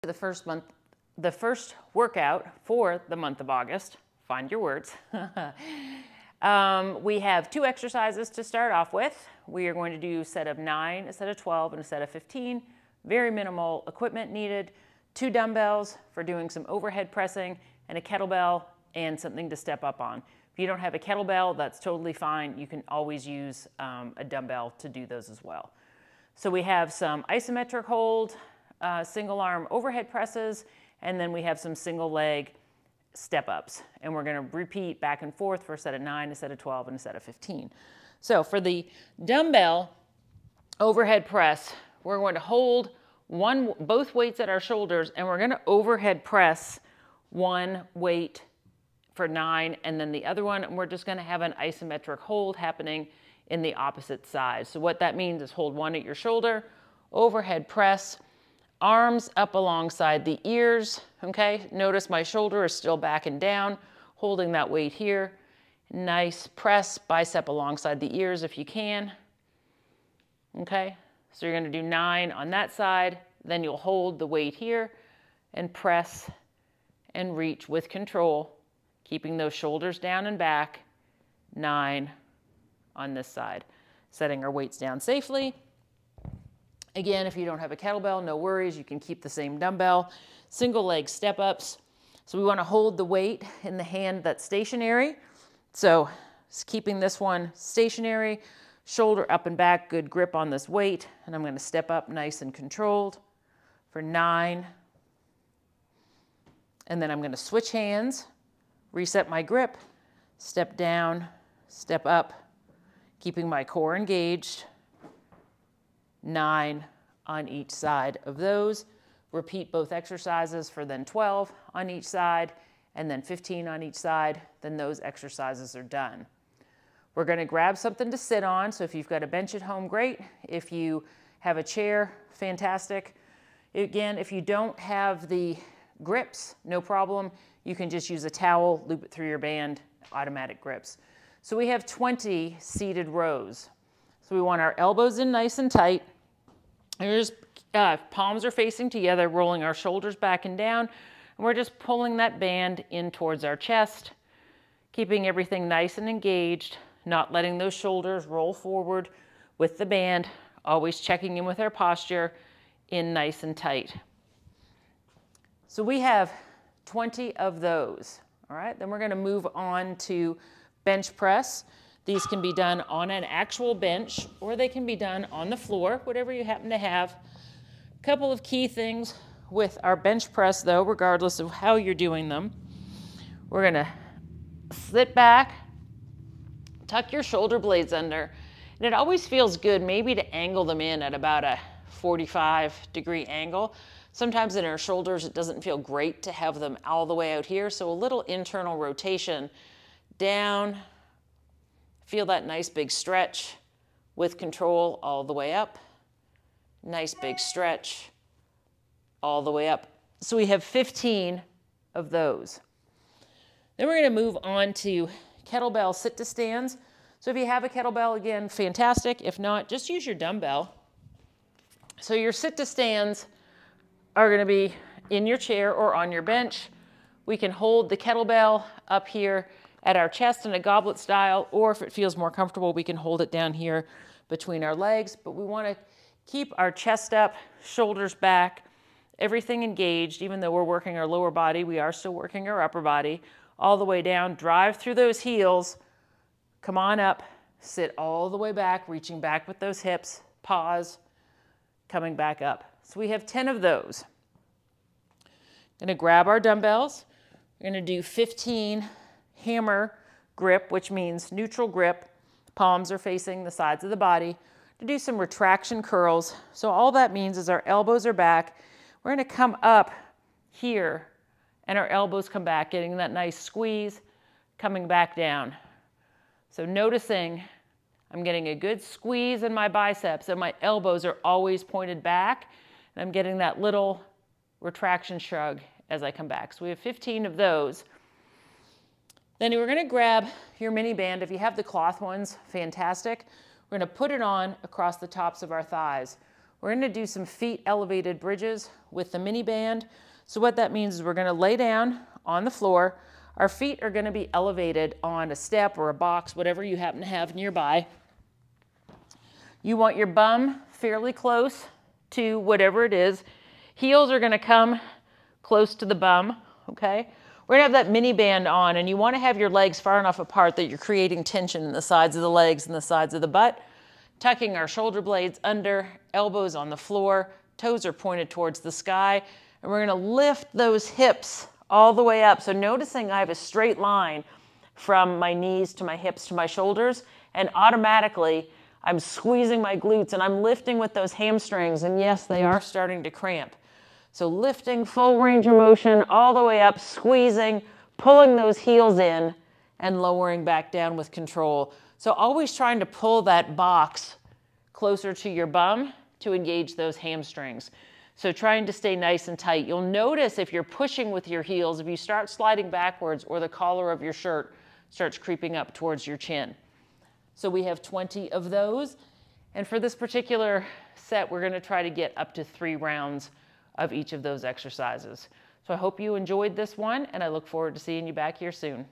The first workout for the month of August. Find your words. We have 2 exercises to start off with. We are going to do a set of 9, a set of 12, and a set of 15. Very minimal equipment needed. 2 dumbbells for doing some overhead pressing, and a kettlebell and something to step up on. If you don't have a kettlebell, that's totally fine. You can always use a dumbbell to do those as well. So we have some isometric hold, single arm overhead presses, and then we have some single leg step ups. And we're going to repeat back and forth for a set of 9, a set of 12, and a set of 15. So for the dumbbell overhead press, we're going to hold both weights at our shoulders, and we're going to overhead press one weight for 9 and then the other one, and we're just going to have an isometric hold happening in the opposite side. So what that means is hold one at your shoulder, overhead press, arms up alongside the ears, okay? Notice my shoulder is still back and down, holding that weight here. Nice press, bicep alongside the ears if you can, okay? So you're going to do 9 on that side, then you'll hold the weight here and press and reach with control, keeping those shoulders down and back, 9 on this side. Setting our weights down safely. Again, if you don't have a kettlebell, no worries, you can keep the same dumbbell. Single leg step ups. So we want to hold the weight in the hand that's stationary. So just keeping this one stationary, shoulder up and back, good grip on this weight. And I'm going to step up nice and controlled for 9. And then I'm going to switch hands, reset my grip, step down, step up, keeping my core engaged. 9 on each side of those. Repeat both exercises for then 12 on each side and then 15 on each side. Then those exercises are done. We're going to grab something to sit on. So if you've got a bench at home, great. If you have a chair, fantastic. Again, if you don't have the grips, no problem. You can just use a towel, loop it through your band, automatic grips. So we have 20 seated rows. So we want our elbows in nice and tight. Here's palms are facing together, rolling our shoulders back and down. And we're just pulling that band in towards our chest, keeping everything nice and engaged, not letting those shoulders roll forward with the band, always checking in with our posture, in nice and tight. So we have 20 of those, all right? Then we're going to move on to bench press. These can be done on an actual bench or they can be done on the floor, whatever you happen to have. A couple of key things with our bench press though, regardless of how you're doing them. We're going to sit back, tuck your shoulder blades under, and it always feels good maybe to angle them in at about a 45-degree angle. Sometimes in our shoulders, it doesn't feel great to have them all the way out here. So a little internal rotation down. Feel that nice big stretch with control all the way up. Nice big stretch all the way up. So we have 15 of those. Then we're going to move on to kettlebell sit to stands. So if you have a kettlebell, again, fantastic. If not, just use your dumbbell. So your sit to stands are going to be in your chair or on your bench. We can hold the kettlebell up here at our chest in a goblet style, or if it feels more comfortable, we can hold it down here between our legs. But we want to keep our chest up, shoulders back, everything engaged. Even though we're working our lower body, we are still working our upper body. All the way down, drive through those heels, come on up, sit all the way back, reaching back with those hips, pause, coming back up. So we have 10 of those. Going to grab our dumbbells. We're going to do 15 hammer grip, which means neutral grip. Palms are facing the sides of the body. To do some retraction curls. So all that means is our elbows are back. We're going to come up here and our elbows come back, getting that nice squeeze, coming back down. So noticing I'm getting a good squeeze in my biceps and my elbows are always pointed back. And I'm getting that little retraction shrug as I come back. So we have 15 of those. Then we're going to grab your mini band. If you have the cloth ones, fantastic. We're going to put it on across the tops of our thighs. we're gonna do some feet elevated bridges with the mini band. So what that means is we're gonna lay down on the floor. Our feet are gonna be elevated on a step or a box, whatever you happen to have nearby. You want your bum fairly close to whatever it is. Heels are gonna come close to the bum, okay? We're gonna have that mini band on, and you wanna have your legs far enough apart that you're creating tension in the sides of the legs and the sides of the butt. Tucking our shoulder blades under, elbows on the floor, toes are pointed towards the sky, and we're gonna lift those hips all the way up. So noticing I have a straight line from my knees to my hips to my shoulders, and automatically I'm squeezing my glutes and I'm lifting with those hamstrings, and yes, they are starting to cramp. So lifting full range of motion all the way up, squeezing, pulling those heels in, and lowering back down with control. So always trying to pull that box closer to your bum to engage those hamstrings. So trying to stay nice and tight. You'll notice if you're pushing with your heels, if you start sliding backwards or the collar of your shirt starts creeping up towards your chin. So we have 20 of those. And for this particular set, we're going to try to get up to 3 rounds of each of those exercises. So I hope you enjoyed this one, and I look forward to seeing you back here soon.